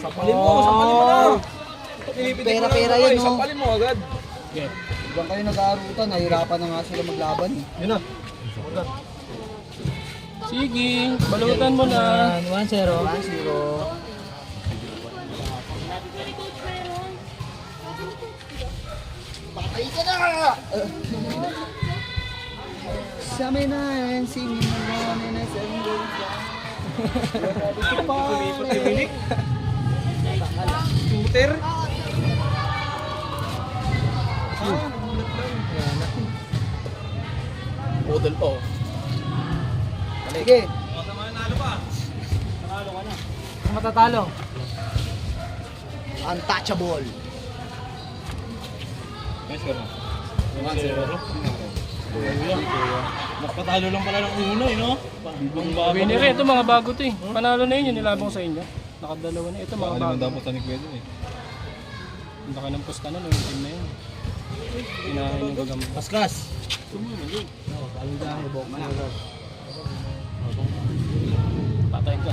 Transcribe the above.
Sampalin mo na. Pera-pera yun, no? Sampalin mo agad. Okay. Ibang kayo nag-aarutan, nahirapan na nga sila maglaban eh. Yun na. Sige, balutan mo na. 1-0. 1-0. Patay ka na! Sabi na yan, singin mo naman na sa inggol ka. Pumipot yung bilik. Shooter. Podol po. Sige. Matatalo. Untouchable. Nakatalo lang pala ng uno eh, no? Winner ito mga bago to eh. Panalo na yun yung nilabang sa inyo. Nakadalawa na. Ito mga bago. Dapat sa Nikwedo eh. Ang laki ng pusta na no, yung team na yun. Kinahin yung gagamba. Kaskas! Patay ka.